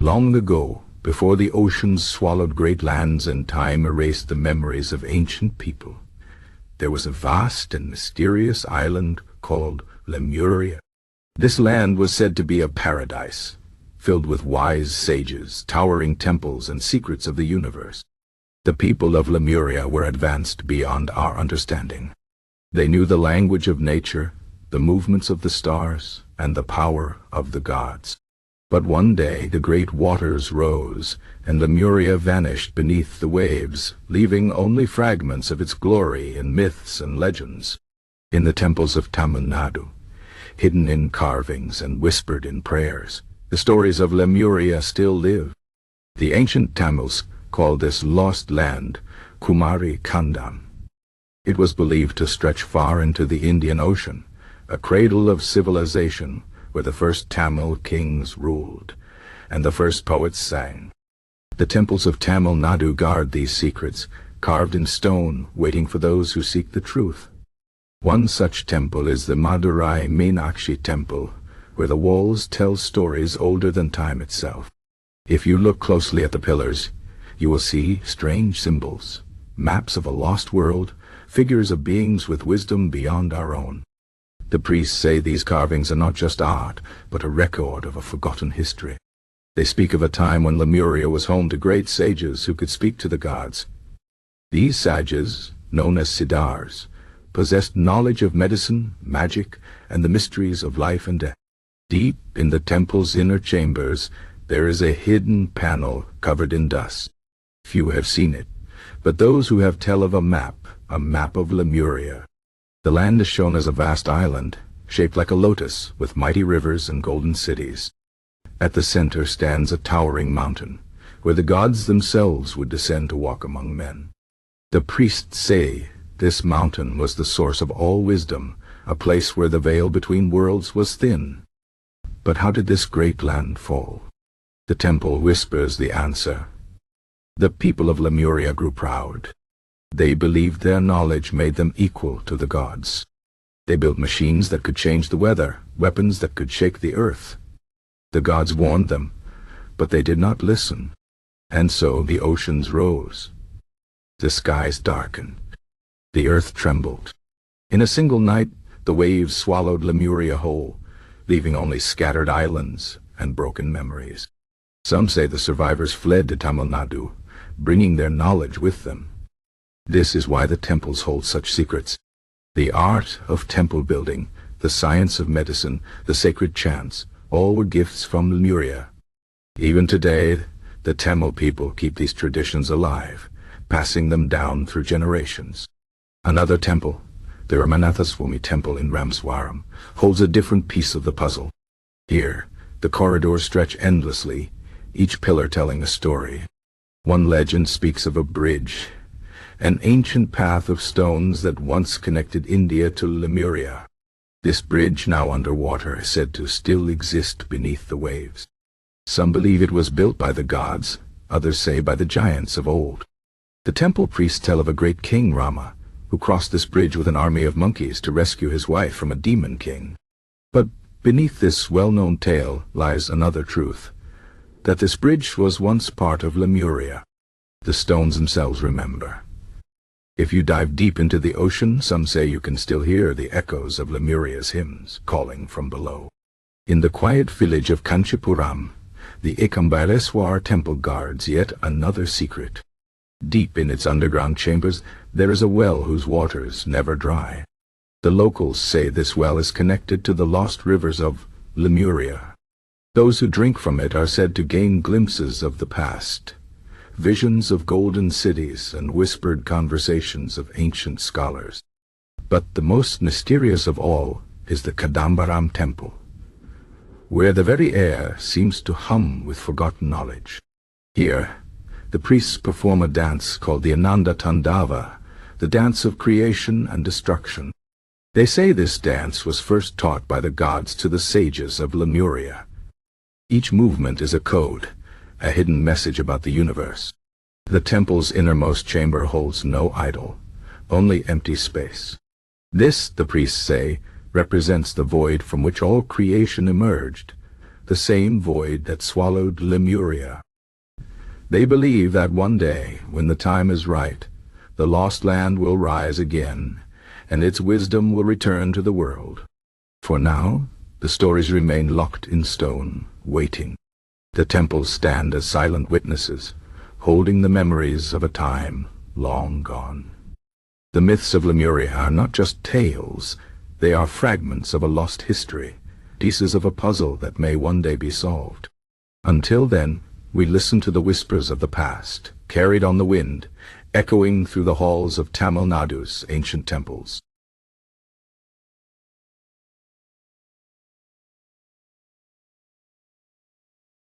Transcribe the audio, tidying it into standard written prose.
Long ago, before the oceans swallowed great lands and time erased the memories of ancient people, there was a vast and mysterious island called Lemuria. This land was said to be a paradise, filled with wise sages, towering temples, and secrets of the universe. The people of Lemuria were advanced beyond our understanding. They knew the language of nature, the movements of the stars, and the power of the gods. But one day the great waters rose, and Lemuria vanished beneath the waves, leaving only fragments of its glory in myths and legends. In the temples of Tamil Nadu, hidden in carvings and whispered in prayers, the stories of Lemuria still live. The ancient Tamils called this lost land Kumari Kandam. It was believed to stretch far into the Indian Ocean, a cradle of civilization where the first Tamil kings ruled, and the first poets sang. The temples of Tamil Nadu guard these secrets, carved in stone, waiting for those who seek the truth. One such temple is the Madurai Meenakshi Temple, where the walls tell stories older than time itself. If you look closely at the pillars, you will see strange symbols, maps of a lost world, figures of beings with wisdom beyond our own. The priests say these carvings are not just art, but a record of a forgotten history. They speak of a time when Lemuria was home to great sages who could speak to the gods. These sages, known as Siddhars, possessed knowledge of medicine, magic, and the mysteries of life and death. Deep in the temple's inner chambers, there is a hidden panel covered in dust. Few have seen it, but those who have tell of a map of Lemuria. The land is shown as a vast island, shaped like a lotus, with mighty rivers and golden cities. At the center stands a towering mountain, where the gods themselves would descend to walk among men. The priests say this mountain was the source of all wisdom, a place where the veil between worlds was thin. But how did this great land fall? The temple whispers the answer. The people of Lemuria grew proud. They believed their knowledge made them equal to the gods. They built machines that could change the weather, weapons that could shake the earth. The gods warned them, but they did not listen. And so the oceans rose. The skies darkened. The earth trembled. In a single night, the waves swallowed Lemuria whole, leaving only scattered islands and broken memories. Some say the survivors fled to Tamil Nadu, bringing their knowledge with them. This is why the temples hold such secrets. The art of temple building, the science of medicine, the sacred chants, all were gifts from Lemuria. Even today, the Tamil people keep these traditions alive, passing them down through generations. Another temple, the Ramanathaswamy Temple in Rameswaram, holds a different piece of the puzzle. Here, the corridors stretch endlessly, each pillar telling a story. One legend speaks of a bridge, an ancient path of stones that once connected India to Lemuria. This bridge, now underwater, is said to still exist beneath the waves. Some believe it was built by the gods, others say by the giants of old. The temple priests tell of a great king, Rama, who crossed this bridge with an army of monkeys to rescue his wife from a demon king. But beneath this well-known tale lies another truth, that this bridge was once part of Lemuria. The stones themselves remember. If you dive deep into the ocean, some say you can still hear the echoes of Lemuria's hymns calling from below. In the quiet village of Kanchipuram, the Ekambaleswar temple guards yet another secret. Deep in its underground chambers, there is a well whose waters never dry. The locals say this well is connected to the lost rivers of Lemuria. Those who drink from it are said to gain glimpses of the past, visions of golden cities and whispered conversations of ancient scholars. But the most mysterious of all is the Kadambaram Temple, where the very air seems to hum with forgotten knowledge. Here, the priests perform a dance called the Ananda Tandava, the dance of creation and destruction. They say this dance was first taught by the gods to the sages of Lemuria. Each movement is a code, a hidden message about the universe. The temple's innermost chamber holds no idol, only empty space. This, the priests say, represents the void from which all creation emerged, the same void that swallowed Lemuria. They believe that one day, when the time is right, the lost land will rise again, and its wisdom will return to the world. For now, the stories remain locked in stone, waiting. The temples stand as silent witnesses, holding the memories of a time long gone. The myths of Lemuria are not just tales, they are fragments of a lost history, pieces of a puzzle that may one day be solved. Until then, we listen to the whispers of the past, carried on the wind, echoing through the halls of Tamil Nadu's ancient temples.